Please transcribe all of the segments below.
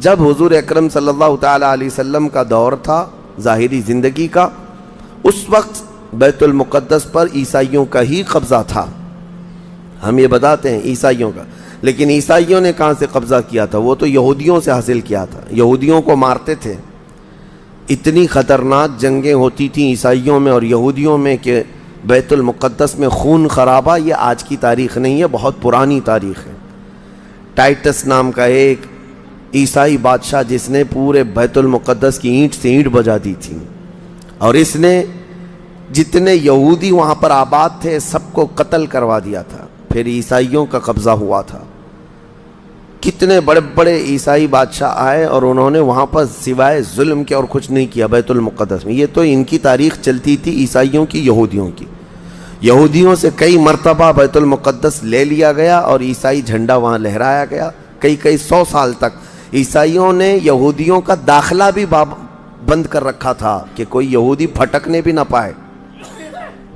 جب حضور اکرم صلی اللہ تعالیٰ علیہ وسلم کا دور تھا ظاہری زندگی کا، اس وقت بیت المقدس پر عیسائیوں کا ہی قبضہ تھا. ہم یہ بتاتے ہیں عیسائیوں کا، لیکن عیسائیوں نے کہاں سے قبضہ کیا تھا؟ وہ تو یہودیوں سے حاصل کیا تھا. یہودیوں کو مارتے تھے. اتنی خطرناک جنگیں ہوتی تھیں عیسائیوں میں اور یہودیوں میں کہ بیت المقدس میں خون خرابہ یہ آج کی تاریخ نہیں ہے، بہت پرانی تاریخ ہے. ٹائٹس نام کا ایک عیسائی بادشاہ جس نے پورے بیت المقدس کی اینٹ سے اینٹ بجا دی تھی، اور اس نے جتنے یہودی وہاں پر آباد تھے سب کو قتل کروا دیا تھا. پھر عیسائیوں کا قبضہ ہوا تھا. کتنے بڑے بڑے عیسائی بادشاہ آئے اور انہوں نے وہاں پر سوائے ظلم کے اور کچھ نہیں کیا بیت المقدس میں. یہ تو ان کی تاریخ چلتی تھی عیسائیوں کی، یہودیوں کی. یہودیوں سے کئی مرتبہ بیت المقدس لے لیا گیا اور عیسائی جھنڈا وہاں لہرایا گیا. کئی 100 سال تک عیسائیوں نے یہودیوں کا داخلہ بھی بند کر رکھا تھا کہ کوئی یہودی پھٹکنے بھی نہ پائے.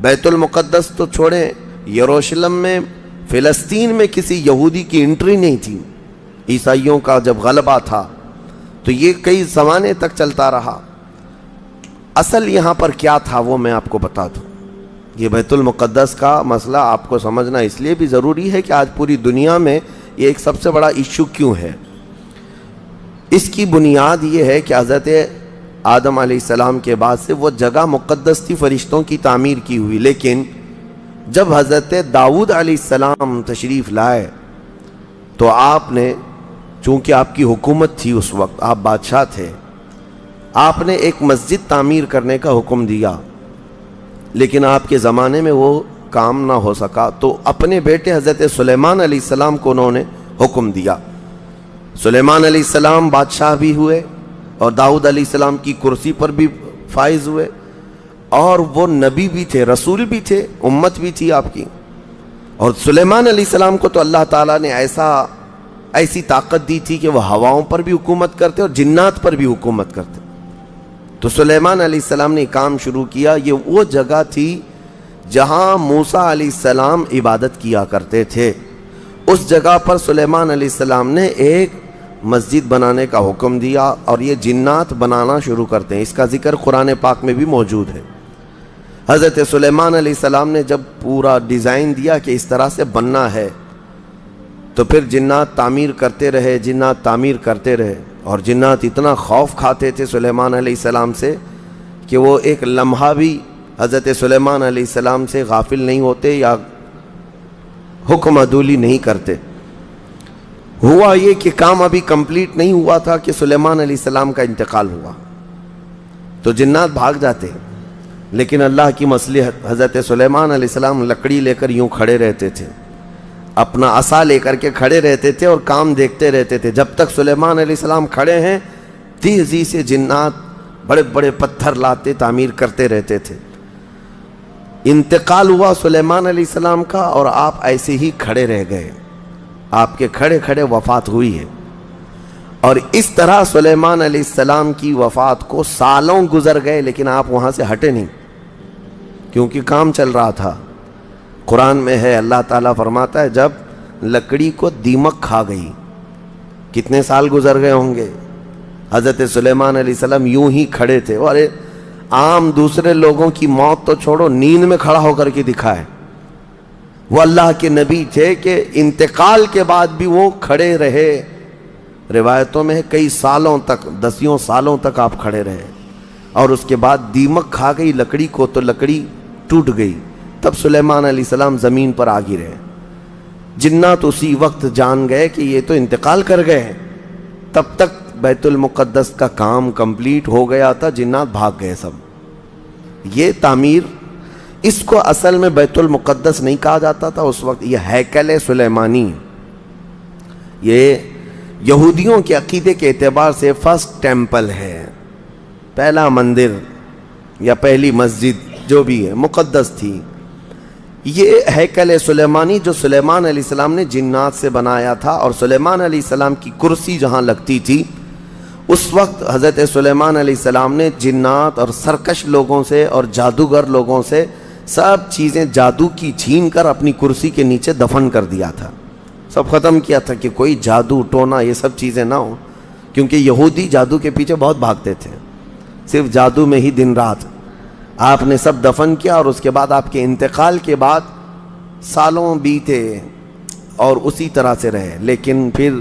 بیت المقدس تو چھوڑیں، یروشلم میں، فلسطین میں کسی یہودی کی انٹری نہیں تھی. عیسائیوں کا جب غلبہ تھا تو یہ کئی زمانے تک چلتا رہا. اصل یہاں پر کیا تھا وہ میں آپ کو بتا دوں. یہ بیت المقدس کا مسئلہ آپ کو سمجھنا اس لیے بھی ضروری ہے کہ آج پوری دنیا میں یہ ایک سب سے بڑا ایشو کیوں ہے. اس کی بنیاد یہ ہے کہ حضرت آدم علیہ السلام کے بعد سے وہ جگہ مقدس تھی، فرشتوں کی تعمیر کی ہوئی. لیکن جب حضرت داؤد علیہ السلام تشریف لائے تو آپ نے، چونکہ آپ کی حکومت تھی اس وقت، آپ بادشاہ تھے، آپ نے ایک مسجد تعمیر کرنے کا حکم دیا. لیکن آپ کے زمانے میں وہ کام نہ ہو سکا تو اپنے بیٹے حضرت سلیمان علیہ السلام کو انہوں نے حکم دیا. سلیمان علیہ السلام بادشاہ بھی ہوئے اور داؤد علیہ السلام کی کرسی پر بھی فائز ہوئے، اور وہ نبی بھی تھے، رسول بھی تھے، امت بھی تھی آپ کی. اور سلیمان علیہ السلام کو تو اللہ تعالیٰ نے ایسی طاقت دی تھی کہ وہ ہواؤں پر بھی حکومت کرتے اور جنات پر بھی حکومت کرتے. تو سلیمان علیہ السلام نے کام شروع کیا. یہ وہ جگہ تھی جہاں موسیٰ علیہ السلام عبادت کیا کرتے تھے. اس جگہ پر سلیمان علیہ السلام نے ایک مسجد بنانے کا حکم دیا اور یہ جنات بنانا شروع کرتے ہیں. اس کا ذکر قرآن پاک میں بھی موجود ہے. حضرت سلیمان علیہ السلام نے جب پورا ڈیزائن دیا کہ اس طرح سے بننا ہے تو پھر جنات تعمیر کرتے رہے اور جنات اتنا خوف کھاتے تھے سلیمان علیہ السلام سے کہ وہ ایک لمحہ بھی حضرت سلیمان علیہ السلام سے غافل نہیں ہوتے یا حکم عدولی نہیں کرتے. ہوا یہ کہ کام ابھی کمپلیٹ نہیں ہوا تھا کہ سلیمان علیہ السلام کا انتقال ہوا تو جنات بھاگ جاتے. لیکن اللہ کی مصلحت، حضرت سلیمان علیہ السلام لکڑی لے کر یوں کھڑے رہتے تھے، اپنا عصا لے کر کے کھڑے رہتے تھے اور کام دیکھتے رہتے تھے. جب تک سلیمان علیہ السلام کھڑے ہیں تیزی سے جنات بڑے بڑے پتھر لاتے تعمیر کرتے رہتے تھے. انتقال ہوا سلیمان علیہ السلام کا اور آپ ایسے ہی کھڑے رہ گئے. آپ کے کھڑے کھڑے وفات ہوئی ہے. اور اس طرح سلیمان علیہ السلام کی وفات کو سالوں گزر گئے لیکن آپ وہاں سے ہٹے نہیں کیونکہ کام چل رہا تھا. قرآن میں ہے، اللہ تعالیٰ فرماتا ہے جب لکڑی کو دیمک کھا گئی، کتنے سال گزر گئے ہوں گے. حضرت سلیمان علیہ السلام یوں ہی کھڑے تھے. اور عام دوسرے لوگوں کی موت تو چھوڑو، نیند میں کھڑا ہو کر کے دکھائے. وہ اللہ کے نبی تھے کہ انتقال کے بعد بھی وہ کھڑے رہے. روایتوں میں کئی سالوں تک، 10 سالوں تک آپ کھڑے رہے. اور اس کے بعد دیمک کھا گئی لکڑی کو تو لکڑی ٹوٹ گئی. تب سلیمان علیہ السلام زمین پر آ گرے. جنات اسی وقت جان گئے کہ یہ تو انتقال کر گئے. تب تک بیت المقدس کا کام کمپلیٹ ہو گیا تھا، جنات بھاگ گئے سب. یہ تعمیر، اس کو اصل میں بیت المقدس نہیں کہا جاتا تھا اس وقت، یہ ہیکل سلیمانی. یہ یہودیوں کے عقیدے کے اعتبار سے فرسٹ ٹیمپل ہے، پہلا مندر یا پہلی مسجد جو بھی ہے مقدس تھی. یہ ہیکل سلیمانی جو سلیمان علیہ السلام نے جنات سے بنایا تھا، اور سلیمان علیہ السلام کی کرسی جہاں لگتی تھی اس وقت حضرت سلیمان علیہ السلام نے جنات اور سرکش لوگوں سے اور جادوگر لوگوں سے سب چیزیں جادو کی چھین کر اپنی کرسی کے نیچے دفن کر دیا تھا. سب ختم کیا تھا کہ کوئی جادو ٹونا یہ سب چیزیں نہ ہوں. کیونکہ یہودی جادو کے پیچھے بہت بھاگتے تھے، صرف جادو میں ہی دن رات۔ آپ نے سب دفن کیا اور اس کے بعد آپ کے انتقال کے بعد سالوں بیتے اور اسی طرح سے رہے، لیکن پھر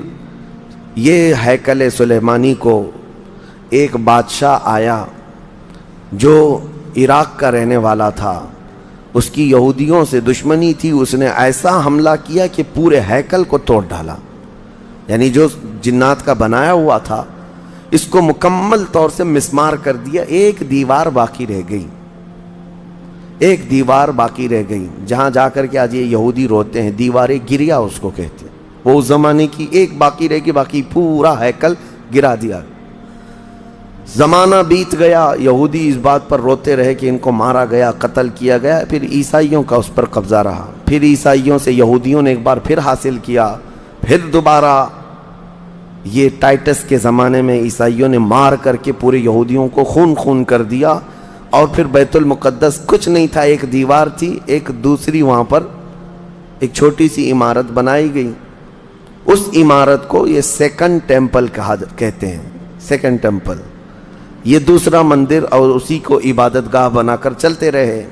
یہ ہیکل سلیمانی کو ایک بادشاہ آیا جو عراق کا رہنے والا تھا، اس کی یہودیوں سے دشمنی تھی، اس نے ایسا حملہ کیا کہ پورے ہیکل کو توڑ ڈالا، یعنی جو جنات کا بنایا ہوا تھا اس کو مکمل طور سے مسمار کر دیا، ایک دیوار باقی رہ گئی، ایک دیوار باقی رہ گئی، جہاں جا کر کے آج یہ یہودی روتے ہیں، دیوار گریا اس کو کہتے ہیں، وہ اس زمانے کی ایک باقی رہ گئی، باقی پورا ہیکل گرا دیا۔ زمانہ بیت گیا، یہودی اس بات پر روتے رہے کہ ان کو مارا گیا، قتل کیا گیا، پھر عیسائیوں کا اس پر قبضہ رہا، پھر عیسائیوں سے یہودیوں نے ایک بار پھر حاصل کیا، پھر دوبارہ یہ ٹائٹس کے زمانے میں عیسائیوں نے مار کر کے پورے یہودیوں کو خون خون کر دیا، اور پھر بیت المقدس کچھ نہیں تھا، ایک دیوار تھی، ایک دوسری وہاں پر ایک چھوٹی سی عمارت بنائی گئی، اس عمارت کو یہ سیکنڈ ٹیمپل کہتے ہیں، سیکنڈ ٹیمپل، یہ دوسرا مندر، اور اسی کو عبادت گاہ بنا کر چلتے رہے۔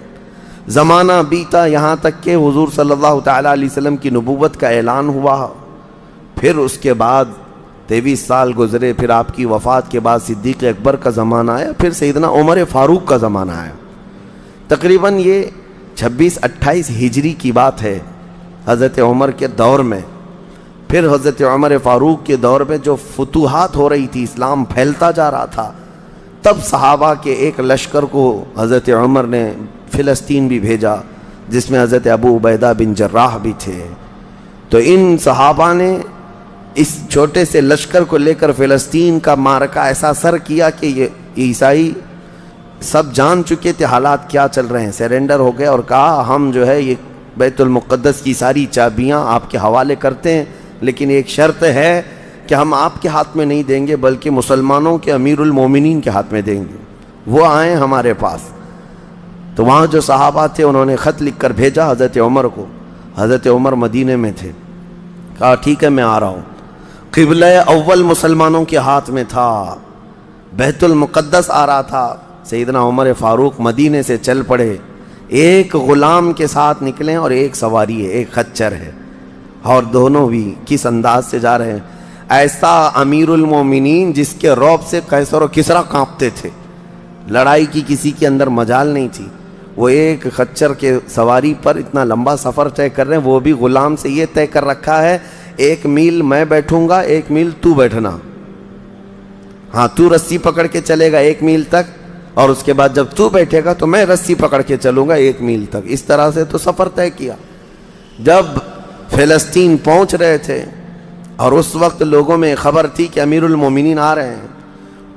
زمانہ بیتا، یہاں تک کہ حضور صلی اللہ تعالیٰ علیہ وسلم کی نبوت کا اعلان ہوا، پھر اس کے بعد 23 سال گزرے، پھر آپ کی وفات کے بعد صدیق اکبر کا زمانہ آیا، پھر سیدنا عمر فاروق کا زمانہ آیا۔ تقریباً یہ 26-28 ہجری کی بات ہے، حضرت عمر کے دور میں۔ پھر حضرت عمر فاروق کے دور میں جو فتوحات ہو رہی تھی، اسلام پھیلتا جا رہا تھا، تب صحابہ کے ایک لشکر کو حضرت عمر نے فلسطین بھی بھیجا، جس میں حضرت ابو عبیدہ بن جراح بھی تھے۔ تو ان صحابہ نے اس چھوٹے سے لشکر کو لے کر فلسطین کا معرکہ ایسا سر کیا کہ یہ عیسائی سب جان چکے تھے حالات کیا چل رہے ہیں، سیرنڈر ہو گئے اور کہا ہم جو ہے یہ بیت المقدس کی ساری چابیاں آپ کے حوالے کرتے ہیں، لیکن ایک شرط ہے کہ ہم آپ کے ہاتھ میں نہیں دیں گے بلکہ مسلمانوں کے امیر المومنین کے ہاتھ میں دیں گے، وہ آئیں ہمارے پاس۔ تو وہاں جو صحابہ تھے انہوں نے خط لکھ کر بھیجا حضرت عمر کو، حضرت عمر مدینے میں تھے، کہا ٹھیک ہے میں آ رہا ہوں۔ قبلہ اول مسلمانوں کے ہاتھ میں تھا، بیت المقدس آ رہا تھا، سیدنا عمر فاروق مدینے سے چل پڑے، ایک غلام کے ساتھ نکلے اور ایک سواری ہے، ایک خچر ہے، اور دونوں بھی کس انداز سے جا رہے ہیں، ایسا امیر المومنین جس کے رعب سے قیصر و کسریٰ کانپتے تھے، لڑائی کی کسی کے اندر مجال نہیں تھی، وہ ایک خچر کے سواری پر اتنا لمبا سفر طے کر رہے ہیں، وہ بھی غلام سے یہ طے کر رکھا ہے 1 میل میں بیٹھوں گا، 1 میل تو بیٹھنا، ہاں تو رسی پکڑ کے چلے گا 1 میل تک، اور اس کے بعد جب تو بیٹھے گا تو میں رسی پکڑ کے چلوں گا 1 میل تک، اس طرح سے تو سفر طے کیا۔ جب فلسطین پہنچ رہے تھے اور اس وقت لوگوں میں خبر تھی کہ امیر المومنین آ رہے ہیں،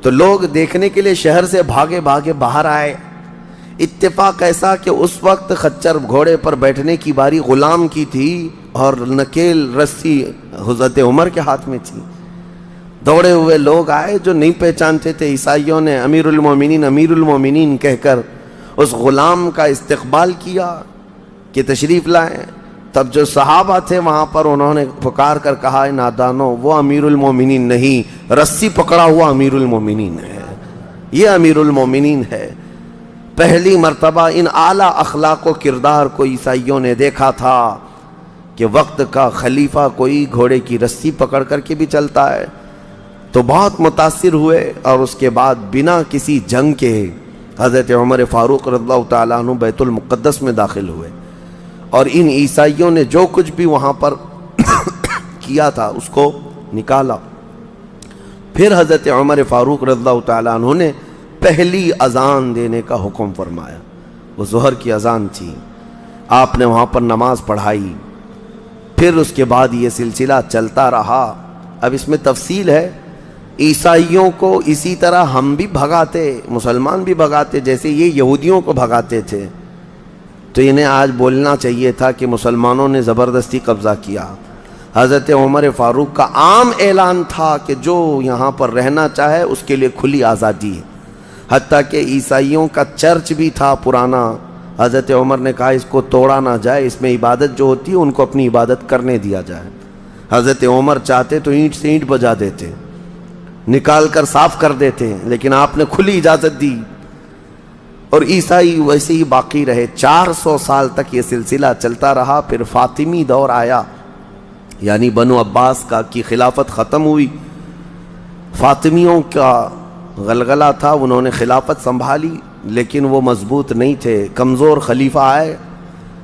تو لوگ دیکھنے کے لیے شہر سے بھاگے بھاگے باہر آئے۔ اتفاق ایسا کہ اس وقت خچر گھوڑے پر بیٹھنے کی باری غلام کی تھی اور نکیل رسی حضرت عمر کے ہاتھ میں تھی۔ دوڑے ہوئے لوگ آئے جو نہیں پہچانتے تھے، عیسائیوں نے امیر المومنین کہہ کر اس غلام کا استقبال کیا کہ تشریف لائیں۔ تب جو صحابہ تھے وہاں پر انہوں نے پکار کر کہا نادانو، وہ امیر المومنین نہیں، رسی پکڑا ہوا امیر المومنین ہے، یہ امیر المومنین ہے۔ پہلی مرتبہ ان اعلیٰ اخلاق و کردار کو عیسائیوں نے دیکھا تھا کہ وقت کا خلیفہ کوئی گھوڑے کی رسی پکڑ کر کے بھی چلتا ہے، تو بہت متاثر ہوئے، اور اس کے بعد بنا کسی جنگ کے حضرت عمر فاروق رضی اللہ تعالیٰ عنہ بیت المقدس میں داخل ہوئے، اور ان عیسائیوں نے جو کچھ بھی وہاں پر کیا تھا اس کو نکالا۔ پھر حضرت عمر فاروق رضی اللہ تعالیٰ عنہ نے پہلی اذان دینے کا حکم فرمایا، وہ ظہر کی اذان تھی، آپ نے وہاں پر نماز پڑھائی۔ پھر اس کے بعد یہ سلسلہ چلتا رہا۔ اب اس میں تفصیل ہے، عیسائیوں کو اسی طرح ہم بھی بھگاتے، مسلمان بھی بھگاتے، جیسے یہ یہودیوں کو بھگاتے تھے، تو انہیں آج بولنا چاہیے تھا کہ مسلمانوں نے زبردستی قبضہ کیا۔ حضرت عمر فاروق کا عام اعلان تھا کہ جو یہاں پر رہنا چاہے اس کے لیے کھلی آزادی ہے، حتیٰ کہ عیسائیوں کا چرچ بھی تھا پرانا، حضرت عمر نے کہا اس کو توڑا نہ جائے، اس میں عبادت جو ہوتی ہے ان کو اپنی عبادت کرنے دیا جائے۔ حضرت عمر چاہتے تو اینٹ سے اینٹ بجا دیتے، نکال کر صاف کر دیتے ہیں، لیکن آپ نے کھلی اجازت دی، اور عیسائی ویسے ہی باقی رہے۔ 400 سال تک یہ سلسلہ چلتا رہا۔ پھر فاطمی دور آیا، یعنی بنو عباس کی خلافت ختم ہوئی۔ فاطمیوں کا غلغلہ تھا، انہوں نے خلافت سنبھالی، لیکن وہ مضبوط نہیں تھے، کمزور خلیفہ آئے،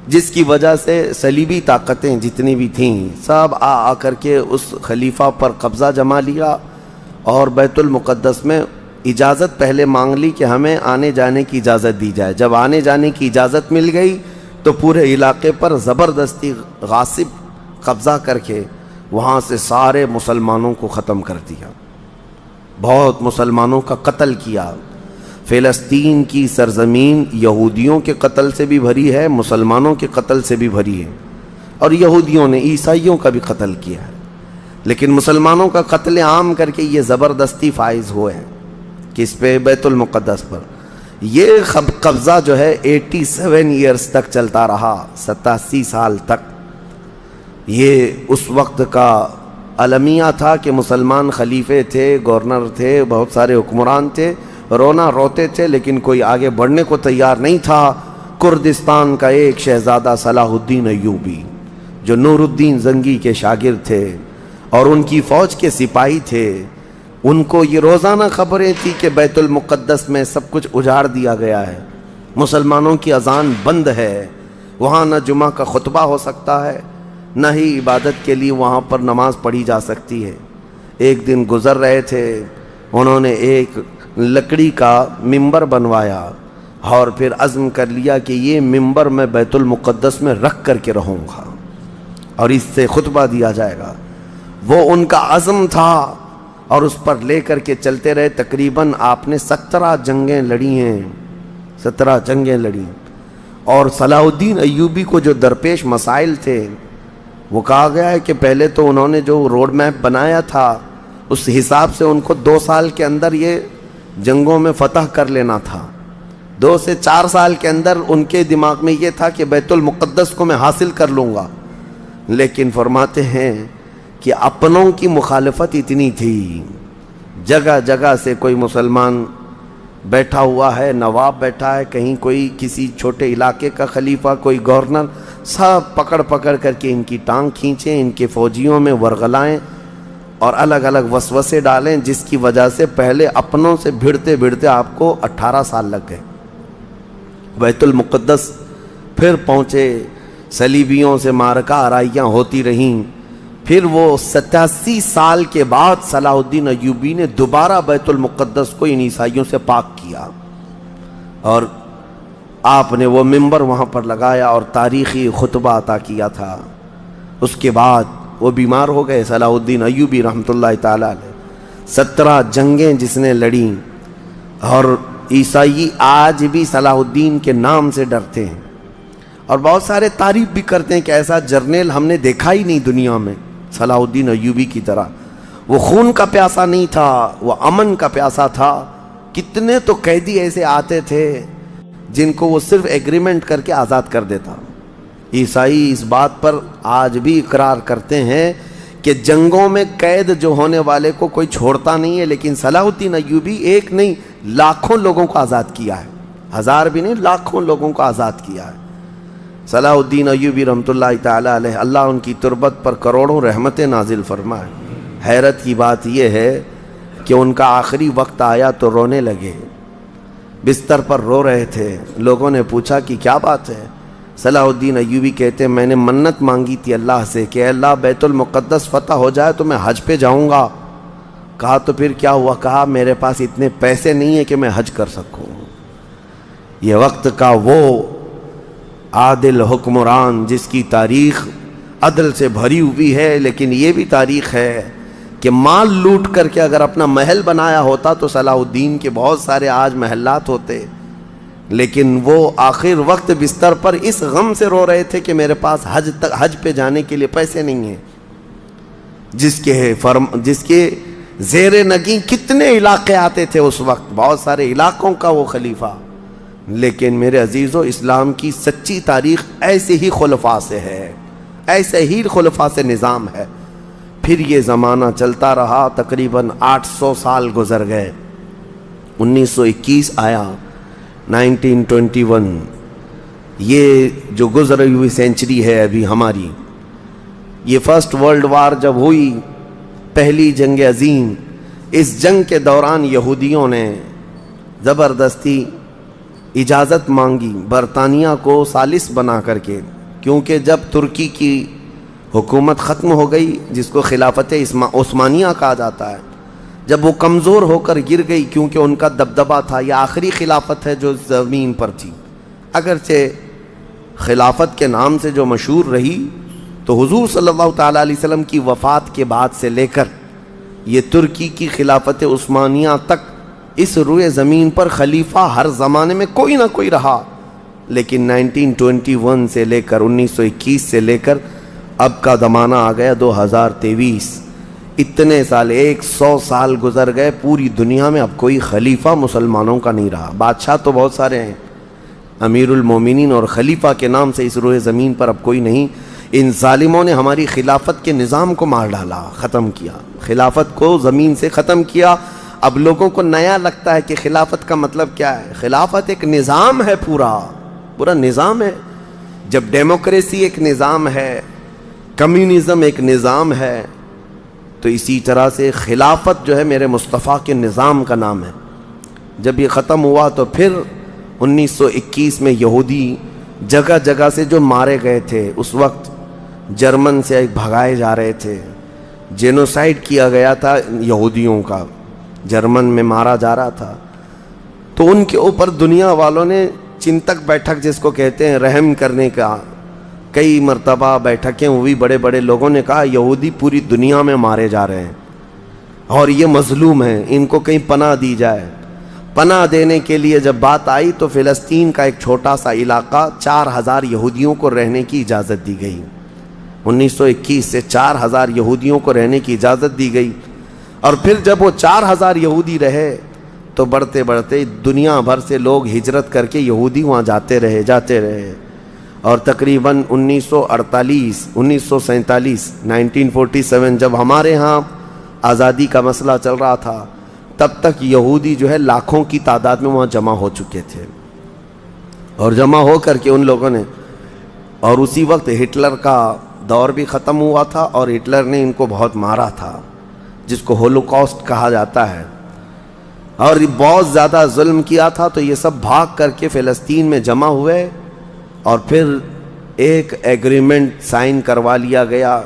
جس کی وجہ سے صلیبی طاقتیں جتنی بھی تھیں سب آ کر کے اس خلیفہ پر قبضہ جما لیا، اور بیت المقدس میں اجازت پہلے مانگ لی کہ ہمیں آنے جانے کی اجازت دی جائے۔ جب آنے جانے کی اجازت مل گئی تو پورے علاقے پر زبردستی غاصب قبضہ کر کے وہاں سے سارے مسلمانوں کو ختم کر دیا، بہت مسلمانوں کا قتل کیا۔ فلسطین کی سرزمین یہودیوں کے قتل سے بھی بھری ہے، مسلمانوں کے قتل سے بھی بھری ہے، اور یہودیوں نے عیسائیوں کا بھی قتل کیا ہے، لیکن مسلمانوں کا قتل عام کر کے یہ زبردستی فائز ہوئے ہیں کہ اس پہ بیت المقدس پر یہ قبضہ جو ہے 87 ایئرز تک چلتا رہا، 87 سال تک۔ یہ اس وقت کا المیہ تھا کہ مسلمان خلیفے تھے، گورنر تھے، بہت سارے حکمران تھے، رونا روتے تھے، لیکن کوئی آگے بڑھنے کو تیار نہیں تھا۔ کردستان کا ایک شہزادہ صلاح الدین ایوبی، جو نور الدین زنگی کے شاگرد تھے اور ان کی فوج کے سپاہی تھے، ان کو یہ روزانہ خبریں تھی کہ بیت المقدس میں سب کچھ اجاڑ دیا گیا ہے، مسلمانوں کی اذان بند ہے، وہاں نہ جمعہ کا خطبہ ہو سکتا ہے، نہ ہی عبادت کے لیے وہاں پر نماز پڑھی جا سکتی ہے۔ ایک دن گزر رہے تھے، انہوں نے ایک لکڑی کا ممبر بنوایا اور پھر عزم کر لیا کہ یہ ممبر میں بیت المقدس میں رکھ کر کے رہوں گا اور اس سے خطبہ دیا جائے گا۔ وہ ان کا عزم تھا اور اس پر لے کر کے چلتے رہے۔ تقریباً آپ نے 17 جنگیں لڑی ہیں، 17 جنگیں لڑی، اور صلاح الدین ایوبی کو جو درپیش مسائل تھے وہ کہا گیا ہے کہ پہلے تو انہوں نے جو روڈ میپ بنایا تھا اس حساب سے ان کو 2 سال کے اندر یہ جنگوں میں فتح کر لینا تھا۔ 2 سے 4 سال کے اندر ان کے دماغ میں یہ تھا کہ بیت المقدس کو میں حاصل کر لوں گا، لیکن فرماتے ہیں کہ اپنوں کی مخالفت اتنی تھی، جگہ جگہ سے کوئی مسلمان بیٹھا ہوا ہے، نواب بیٹھا ہے، کہیں کوئی کسی چھوٹے علاقے کا خلیفہ، کوئی گورنر، سب پکڑ پکڑ کر کے ان کی ٹانگ کھینچیں، ان کے فوجیوں میں ورغلائیں اور الگ الگ وسوسے ڈالیں، جس کی وجہ سے پہلے اپنوں سے بھیڑتے بھیڑتے آپ کو 18 سال لگ گئے۔ بیت المقدس پھر پہنچے، صلیبیوں سے معرکہ آرائیاں ہوتی رہیں، پھر وہ 87 سال کے بعد صلاح الدین ایوبی نے دوبارہ بیت المقدس کو ان عیسائیوں سے پاک کیا، اور آپ نے وہ ممبر وہاں پر لگایا اور تاریخی خطبہ عطا کیا تھا۔ اس کے بعد وہ بیمار ہو گئے صلاح الدین ایوبی رحمۃ اللہ تعالیٰ علیہ۔ 17 جنگیں جس نے لڑیں، اور عیسائی آج بھی صلاح الدین کے نام سے ڈرتے ہیں، اور بہت سارے تعریف بھی کرتے ہیں کہ ایسا جرنیل ہم نے دیکھا ہی نہیں دنیا میں صلاح الدین ایوبی کی طرح۔ وہ خون کا پیاسا نہیں تھا، وہ امن کا پیاسا تھا۔ کتنے تو قیدی ایسے آتے تھے جن کو وہ صرف ایگریمنٹ کر کے آزاد کر دیتا۔ عیسائی اس بات پر آج بھی اقرار کرتے ہیں کہ جنگوں میں قید جو ہونے والے کو کوئی چھوڑتا نہیں ہے، لیکن صلاح الدین ایوبی ایک نہیں لاکھوں لوگوں کو آزاد کیا ہے، 1000 بھی نہیں، لاکھوں لوگوں کو آزاد کیا ہے صلاح الدین ایوبی رحمۃ اللہ تعالیٰ علیہ۔ اللہ ان کی تربت پر کروڑوں رحمتیں نازل فرمائے۔ حیرت کی بات یہ ہے کہ ان کا آخری وقت آیا تو رونے لگے، بستر پر رو رہے تھے۔ لوگوں نے پوچھا کہ کیا بات ہے؟ صلاح الدین ایوبی کہتے ہیں میں نے منت مانگی تھی اللہ سے کہ اے اللہ بیت المقدس فتح ہو جائے تو میں حج پہ جاؤں گا۔ کہا تو پھر کیا ہوا؟ کہا میرے پاس اتنے پیسے نہیں ہیں کہ میں حج کر سکوں۔ یہ وقت کا وہ عادل حکمران جس کی تاریخ عدل سے بھری ہوئی ہے، لیکن یہ بھی تاریخ ہے کہ مال لوٹ کر کے اگر اپنا محل بنایا ہوتا تو صلاح الدین کے بہت سارے آج محلات ہوتے، لیکن وہ آخر وقت بستر پر اس غم سے رو رہے تھے کہ میرے پاس حج پہ جانے کے لیے پیسے نہیں ہیں، جس کے زیر نگیں کتنے علاقے آتے تھے اس وقت، بہت سارے علاقوں کا وہ خلیفہ۔ لیکن میرے عزیزو، اسلام کی سچی تاریخ ایسے ہی خلفاء سے ہے، ایسے ہی خلفاء سے نظام ہے۔ پھر یہ زمانہ چلتا رہا، تقریباً 800 سال گزر گئے، 1921 آیا، 1921، یہ جو گزری ہوئی سینچری ہے ابھی ہماری، یہ فرسٹ ورلڈ وار جب ہوئی، پہلی جنگ عظیم، اس جنگ کے دوران یہودیوں نے زبردستی اجازت مانگی برطانیہ کو ثالث بنا کر کے، کیونکہ جب ترکی کی حکومت ختم ہو گئی، جس کو خلافت عثمانیہ کہا جاتا ہے، جب وہ کمزور ہو کر گر گئی، کیونکہ ان کا دبدبہ تھا، یہ آخری خلافت ہے جو زمین پر تھی، اگرچہ خلافت کے نام سے جو مشہور رہی، تو حضور صلی اللہ تعالیٰ علیہ وسلم کی وفات کے بعد سے لے کر یہ ترکی کی خلافت عثمانیہ تک اس روئے زمین پر خلیفہ ہر زمانے میں کوئی نہ کوئی رہا، لیکن 1921 سے لے کر 1921 سے لے کر اب کا زمانہ آ گیا 2023، اتنے سال، 100 سال گزر گئے، پوری دنیا میں اب کوئی خلیفہ مسلمانوں کا نہیں رہا۔ بادشاہ تو بہت سارے ہیں، امیر المومنین اور خلیفہ کے نام سے اس روئے زمین پر اب کوئی نہیں۔ ان ظالموں نے ہماری خلافت کے نظام کو مار ڈالا، ختم کیا، خلافت کو زمین سے ختم کیا۔ اب لوگوں کو نیا لگتا ہے کہ خلافت کا مطلب کیا ہے۔ خلافت ایک نظام ہے، پورا نظام ہے۔ جب ڈیموکریسی ایک نظام ہے، کمیونزم ایک نظام ہے، تو اسی طرح سے خلافت جو ہے میرے مصطفیٰ کے نظام کا نام ہے۔ جب یہ ختم ہوا تو پھر 1921 میں یہودی جگہ جگہ سے جو مارے گئے تھے، اس وقت جرمن سے بھگائے جا رہے تھے، جینوسائیڈ کیا گیا تھا یہودیوں کا، جرمن میں مارا جا رہا تھا، تو ان کے اوپر دنیا والوں نے چنتک بیٹھک جس کو کہتے ہیں رحم کرنے کا، کئی مرتبہ بیٹھکیں ہوئی، بڑے بڑے لوگوں نے کہا یہودی پوری دنیا میں مارے جا رہے ہیں اور یہ مظلوم ہیں، ان کو کہیں پناہ دی جائے۔ پناہ دینے کے لیے جب بات آئی تو فلسطین کا ایک چھوٹا سا علاقہ 4000 یہودیوں کو رہنے کی اجازت دی گئی۔ 1921 سے 4000 یہودیوں کو رہنے کی اجازت دی گئی، اور پھر جب وہ 4000 یہودی رہے تو بڑھتے بڑھتے دنیا بھر سے لوگ ہجرت کر کے یہودی وہاں جاتے رہے، اور تقریباً 1947 جب ہمارے ہاں آزادی کا مسئلہ چل رہا تھا، تب تک یہودی جو ہے لاکھوں کی تعداد میں وہاں جمع ہو چکے تھے، اور جمع ہو کر کے ان لوگوں نے، اور اسی وقت ہٹلر کا دور بھی ختم ہوا تھا، اور ہٹلر نے ان کو بہت مارا تھا، جس کو ہولوکاسٹ کہا جاتا ہے، اور بہت زیادہ ظلم کیا تھا۔ تو یہ سب بھاگ کر کے فلسطین میں جمع ہوئے، اور پھر ایک ایگریمنٹ سائن کروا لیا گیا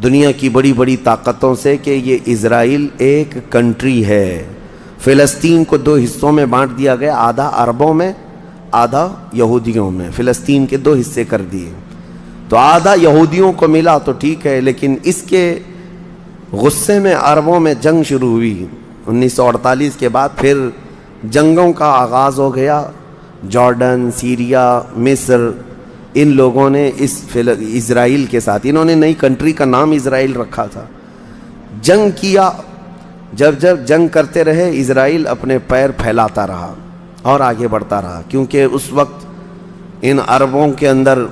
دنیا کی بڑی بڑی طاقتوں سے کہ یہ اسرائیل ایک کنٹری ہے۔ فلسطین کو 2 حصوں میں بانٹ دیا گیا، آدھا عربوں میں، آدھا یہودیوں میں، فلسطین کے 2 حصے کر دیے۔ تو آدھا یہودیوں کو ملا تو ٹھیک ہے، لیکن اس کے غصے میں عربوں میں جنگ شروع ہوئی۔ 1948 کے بعد پھر جنگوں کا آغاز ہو گیا، جارڈن، سیریا، مصر، ان لوگوں نے اسرائیل کے ساتھ، انہوں نے نئی کنٹری کا نام اسرائیل رکھا تھا، جنگ کیا۔ جب جنگ کرتے رہے، اسرائیل اپنے پیر پھیلاتا رہا اور آگے بڑھتا رہا، کیونکہ اس وقت ان عربوں کے اندر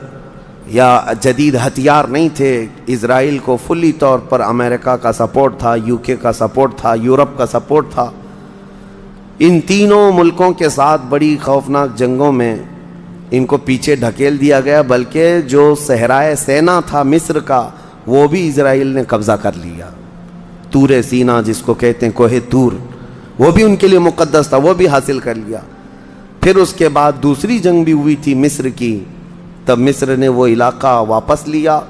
یا جدید ہتھیار نہیں تھے۔ اسرائیل کو فلی طور پر امریکہ کا سپورٹ تھا، UK کا سپورٹ تھا، یورپ کا سپورٹ تھا۔ ان تینوں ملکوں کے ساتھ بڑی خوفناک جنگوں میں ان کو پیچھے ڈھکیل دیا گیا، بلکہ جو صحرائے سینا تھا مصر کا، وہ بھی اسرائیل نے قبضہ کر لیا۔ طور سینا جس کو کہتے ہیں، کوہ طور، وہ بھی ان کے لیے مقدس تھا، وہ بھی حاصل کر لیا۔ پھر اس کے بعد دوسری جنگ بھی ہوئی تھی مصر کی، تب مصر نے وہ علاقہ واپس لیا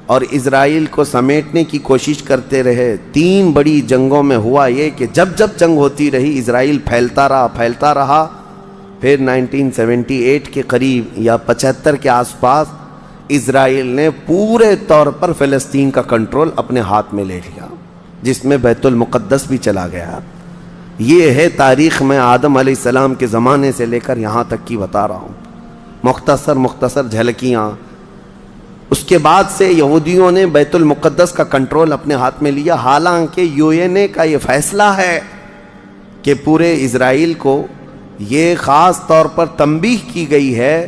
اور اسرائیل کو سمیٹنے کی کوشش کرتے رہے۔ 3 بڑی جنگوں میں ہوا یہ کہ جب جنگ ہوتی رہی، اسرائیل پھیلتا رہا۔ پھر 1978 کے قریب یا 75 کے آس پاس اسرائیل نے پورے طور پر فلسطین کا کنٹرول اپنے ہاتھ میں لے لیا، جس میں بیت المقدس بھی چلا گیا۔ یہ ہے تاریخ میں آدم علیہ السلام کے زمانے سے لے کر یہاں تک کی بتا رہا ہوں، مختصر جھلکیاں۔ اس کے بعد سے یہودیوں نے بیت المقدس کا کنٹرول اپنے ہاتھ میں لیا، حالانکہ UN کا یہ فیصلہ ہے کہ پورے اسرائیل کو یہ خاص طور پر تنبیہ کی گئی ہے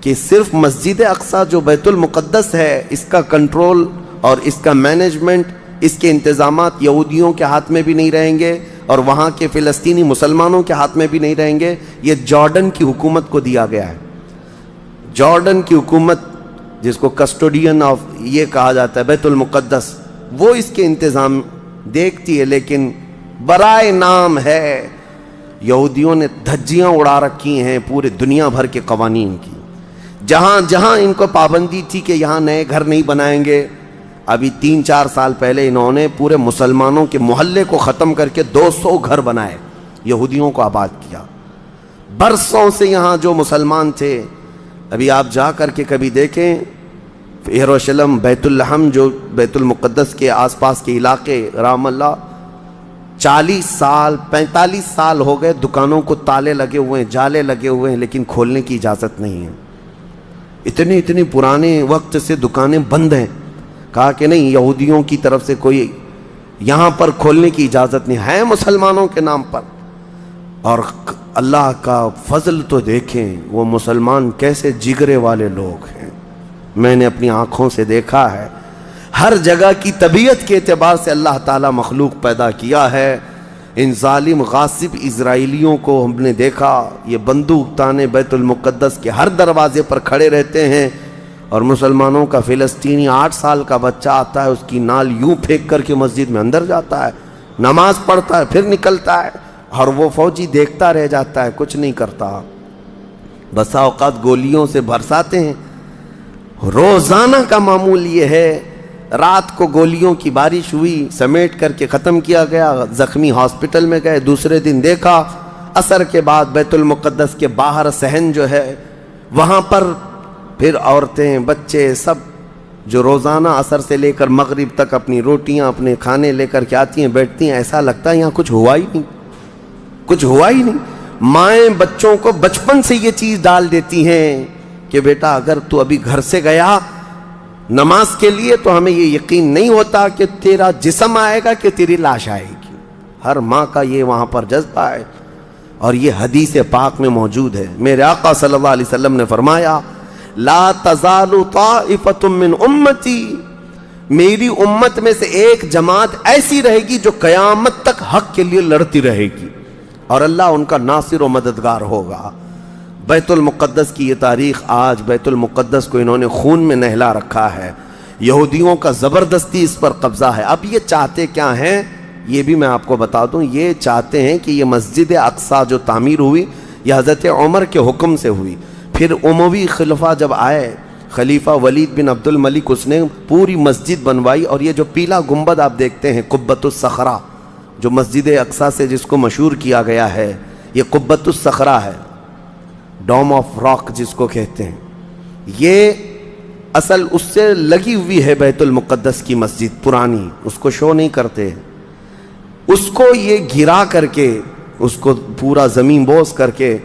کہ صرف مسجد اقصی جو بیت المقدس ہے، اس کا کنٹرول اور اس کا مینجمنٹ اس کے انتظامات یہودیوں کے ہاتھ میں بھی نہیں رہیں گے اور وہاں کے فلسطینی مسلمانوں کے ہاتھ میں بھی نہیں رہیں گے، یہ جارڈن کی حکومت کو دیا گیا ہے۔ جارڈن کی حکومت، جس کو کسٹوڈین آف یہ کہا جاتا ہے بیت المقدس، وہ اس کے انتظام دیکھتی ہے، لیکن برائے نام ہے یہودیوں نے دھجیاں اڑا رکھی ہیں پورے دنیا بھر کے قوانین کی۔ جہاں جہاں ان کو پابندی تھی کہ یہاں نئے گھر نہیں بنائیں گے، ابھی 3-4 سال پہلے انہوں نے پورے مسلمانوں کے محلے کو ختم کر کے 200 گھر بنائے، یہودیوں کو آباد کیا۔ برسوں سے یہاں جو مسلمان تھے، ابھی آپ جا کر کے کبھی دیکھیں یروشلم، بیت الحم، جو بیت المقدس کے آس پاس کے علاقے، رام اللہ، 40 سال 45 سال ہو گئے دکانوں کو تالے لگے ہوئے ہیں، جالے لگے ہوئے ہیں، لیکن کھولنے کی اجازت نہیں ہے۔ اتنی پرانے وقت سے دکانیں بند ہیں، کہا کہ نہیں، یہودیوں کی طرف سے کوئی یہاں پر کھولنے کی اجازت نہیں ہے، مسلمانوں کے نام پر۔ اور اللہ کا فضل تو دیکھیں، وہ مسلمان کیسے جگرے والے لوگ ہیں، میں نے اپنی آنکھوں سے دیکھا ہے۔ ہر جگہ کی طبیعت کے اعتبار سے اللہ تعالیٰ مخلوق پیدا کیا ہے۔ ان ظالم غاصب اسرائیلیوں کو ہم نے دیکھا، یہ بندوق تانے بیت المقدس کے ہر دروازے پر کھڑے رہتے ہیں، اور مسلمانوں کا فلسطینی 8 سال کا بچہ آتا ہے، اس کی نال یوں پھینک کر کے مسجد میں اندر جاتا ہے، نماز پڑھتا ہے، پھر نکلتا ہے، اور وہ فوجی دیکھتا رہ جاتا ہے، کچھ نہیں کرتا۔ بسا اوقات گولیوں سے برساتے ہیں، روزانہ کا معمول یہ ہے۔ رات کو گولیوں کی بارش ہوئی، سمیٹ کر کے ختم کیا گیا، زخمی ہاسپٹل میں گئے، دوسرے دن دیکھا عصر کے بعد بیت المقدس کے باہر صحن جو ہے وہاں پر پھر عورتیں، بچے، سب جو روزانہ عصر سے لے کر مغرب تک اپنی روٹیاں، اپنے کھانے لے کر کے آتی ہیں، بیٹھتی ہیں، ایسا لگتا ہے یہاں کچھ ہوا ہی نہیں، کچھ ہوا ہی نہیں۔ مائیں بچوں کو بچپن سے یہ چیز ڈال دیتی ہیں کہ بیٹا اگر تو ابھی گھر سے گیا نماز کے لیے تو ہمیں یہ یقین نہیں ہوتا کہ تیرا جسم آئے گا کہ تیری لاش آئے گی۔ ہر ماں کا یہ وہاں پر جذبہ ہے، اور یہ حدیث پاک میں موجود ہے۔ میرے آقا صلی اللہ علیہ وسلم نے فرمایا، لا تزال طائفۃ من امتی، میری امت میں سے ایک جماعت ایسی رہے گی جو قیامت تک حق کے لیے لڑتی رہے گی، اور اللہ ان کا ناصر و مددگار ہوگا۔ بیت المقدس کی یہ تاریخ آج، بیت المقدس کو انہوں نے خون میں نہلا رکھا ہے، یہودیوں کا زبردستی اس پر قبضہ ہے۔ اب یہ چاہتے کیا ہیں، یہ بھی میں آپ کو بتا دوں، یہ چاہتے ہیں کہ یہ مسجد اقصیٰ جو تعمیر ہوئی، یہ حضرت عمر کے حکم سے ہوئی، پھر اموی خلفہ جب آئے، خلیفہ ولید بن عبد الملک، اس نے پوری مسجد بنوائی، اور یہ جو پیلا گنبد آپ دیکھتے ہیں، قبۃ الصخرہ، جو مسجد اقصیٰ سے جس کو مشہور کیا گیا ہے، یہ قبۃ الصخرہ ہے، ڈوم آف راک جس کو کہتے ہیں، یہ اصل اس سے لگی ہوئی ہے بیت المقدس کی مسجد پرانی، اس کو شو نہیں کرتے، اس کو یہ گرا کر کے، اس کو پورا زمین بوس کر کے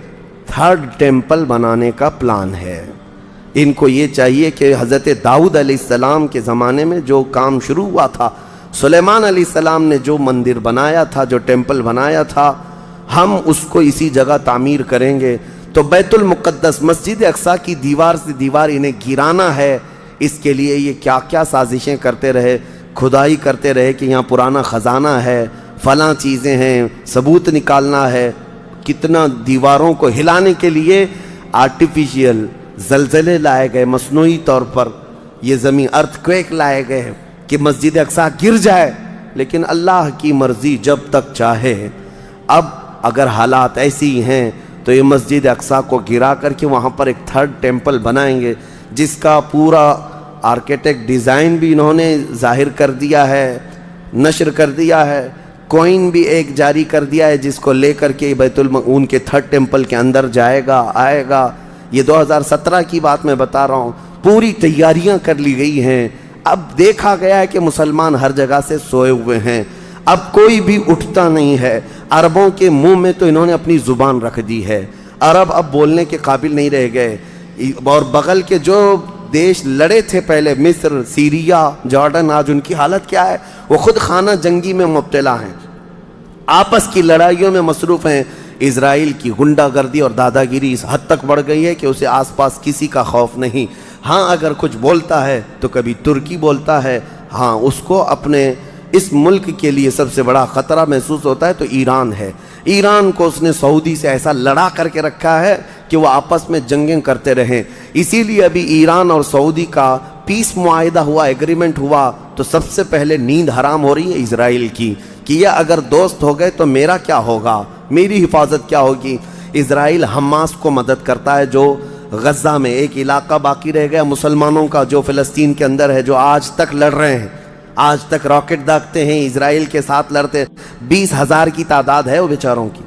3rd ٹیمپل بنانے کا پلان ہے۔ ان کو یہ چاہیے کہ حضرت داؤد علیہ السلام کے زمانے میں جو کام شروع ہوا تھا، سلیمان علیہ السلام نے جو مندر بنایا تھا، جو ٹیمپل بنایا تھا، ہم اس کو اسی جگہ تعمیر کریں گے۔ تو بیت المقدس، مسجد اقصیٰ کی دیوار سے دیوار انہیں گرانا ہے، اس کے لیے یہ کیا کیا سازشیں کرتے رہے، کھدائی کرتے رہے کہ یہاں پرانا خزانہ ہے، فلاں چیزیں ہیں، ثبوت نکالنا ہے۔ کتنا دیواروں کو ہلانے کے لیے آرٹیفیشیل زلزلے لائے گئے، مصنوعی طور پر یہ زمین ارتھ کویک لائے گئے کہ مسجد اقصیٰ گر جائے، لیکن اللہ کی مرضی جب تک چاہے۔ اب اگر حالات ایسی ہیں تو یہ مسجد اقصیٰ کو گرا کر کے وہاں پر ایک 3rd ٹیمپل بنائیں گے، جس کا پورا آرکیٹیکٹ ڈیزائن بھی انہوں نے ظاہر کر دیا ہے، نشر کر دیا ہے، کوئن بھی ایک جاری کر دیا ہے، جس کو لے کر کے ان کے 3rd ٹیمپل کے اندر جائے گا، آئے گا۔ یہ 2017 کی بات میں بتا رہا ہوں، پوری تیاریاں کر لی گئی ہیں۔ اب دیکھا گیا ہے کہ مسلمان ہر جگہ سے سوئے ہوئے ہیں، اب کوئی بھی اٹھتا نہیں ہے۔ عربوں کے منہ میں تو انہوں نے اپنی زبان رکھ دی ہے، عرب اب بولنے کے قابل نہیں رہ گئے، اور بغل کے جو دیش لڑے تھے پہلے، مصر، سیریا، جارڈن، آج ان کی حالت کیا ہے؟ وہ خود خانہ جنگی میں مبتلا ہیں، آپس کی لڑائیوں میں مصروف ہیں۔ اسرائیل کی غنڈہ گردی اور دادا گیری اس حد تک بڑھ گئی ہے کہ اسے آس پاس کسی کا خوف نہیں۔ ہاں اگر کچھ بولتا ہے تو کبھی ترکی بولتا ہے، ہاں اس کو اپنے اس ملک کے لیے سب سے بڑا خطرہ محسوس ہوتا ہے تو ایران ہے۔ ایران کو اس نے سعودی سے ایسا لڑا کر کے رکھا ہے کہ وہ آپس میں جنگیں کرتے رہیں۔ اسی لیے ابھی ایران اور سعودی کا پیس معاہدہ ہوا، ایگریمنٹ ہوا، تو سب سے پہلے نیند حرام ہو رہی ہے اسرائیل کی کہ یہ اگر دوست ہو گئے تو میرا کیا ہوگا، میری حفاظت کیا ہوگی۔ اسرائیل حماس کو مدد کرتا ہے، جو غزہ میں ایک علاقہ باقی رہ گیا مسلمانوں کا جو فلسطین کے اندر ہے، جو آج تک لڑ رہے ہیں، آج تک راکٹ داغتے ہیں، اسرائیل کے ساتھ لڑتے ہیں۔ 20,000 کی تعداد ہے وہ بیچاروں کی،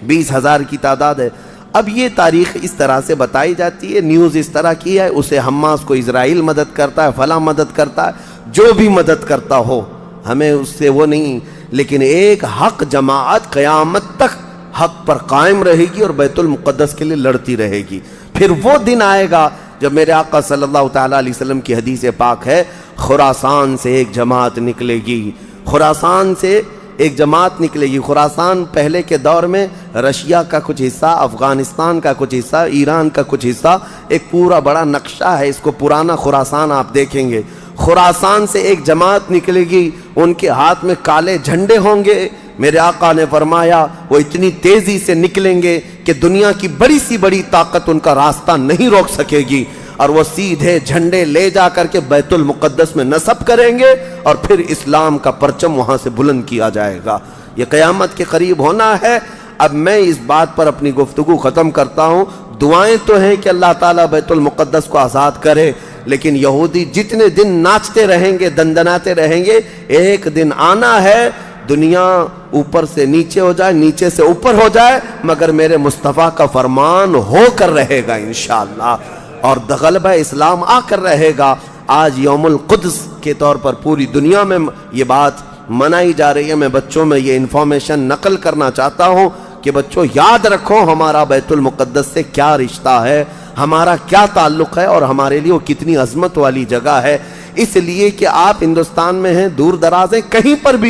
20,000 کی تعداد ہے۔ اب یہ تاریخ اس طرح سے بتائی جاتی ہے، نیوز اس طرح کی ہے، اسے حماس کو اسرائیل مدد کرتا ہے، فلاں مدد کرتا ہے، جو بھی مدد کرتا ہو ہمیں اس سے وہ نہیں، لیکن ایک حق جماعت قیامت تک حق پر قائم رہے گی اور بیت المقدس کے لیے لڑتی رہے گی۔ پھر وہ دن آئے گا جب میرے آقا صلی اللہ تعالیٰ علیہ وسلم کی حدیث پاک ہے، خراسان سے ایک جماعت نکلے گی، خراسان سے ایک جماعت نکلے گی۔ خراسان پہلے کے دور میں رشیا کا کچھ حصہ، افغانستان کا کچھ حصہ، ایران کا کچھ حصہ، ایک پورا بڑا نقشہ ہے، اس کو پرانا خراسان آپ دیکھیں گے۔ خراسان سے ایک جماعت نکلے گی، ان کے ہاتھ میں کالے جھنڈے ہوں گے۔ میرے آقا نے فرمایا وہ اتنی تیزی سے نکلیں گے کہ دنیا کی بڑی سی بڑی طاقت ان کا راستہ نہیں روک سکے گی، اور وہ سیدھے جھنڈے لے جا کر کے بیت المقدس میں نصب کریں گے، اور پھر اسلام کا پرچم وہاں سے بلند کیا جائے گا۔ یہ قیامت کے قریب ہونا ہے۔ اب میں اس بات پر اپنی گفتگو ختم کرتا ہوں۔ دعائیں تو ہیں کہ اللہ تعالیٰ بیت المقدس کو آزاد کرے، لیکن یہودی جتنے دن ناچتے رہیں گے، دندناتے رہیں گے، ایک دن آنا ہے دنیا اوپر سے نیچے ہو جائے، نیچے سے اوپر ہو جائے، مگر میرے مصطفیٰ کا فرمان ہو کر رہے گا انشاءاللہ، اور غلبہ اسلام آ کر رہے گا۔ آج یوم القدس کے طور پر پوری دنیا میں یہ بات منائی جا رہی ہے۔ میں بچوں میں یہ انفارمیشن نقل کرنا چاہتا ہوں کہ بچوں یاد رکھو ہمارا بیت المقدس سے کیا رشتہ ہے، ہمارا کیا تعلق ہے، اور ہمارے لیے وہ کتنی عظمت والی جگہ ہے۔ اس لیے کہ آپ ہندوستان میں ہیں، دور دراز ہیں، کہیں پر بھی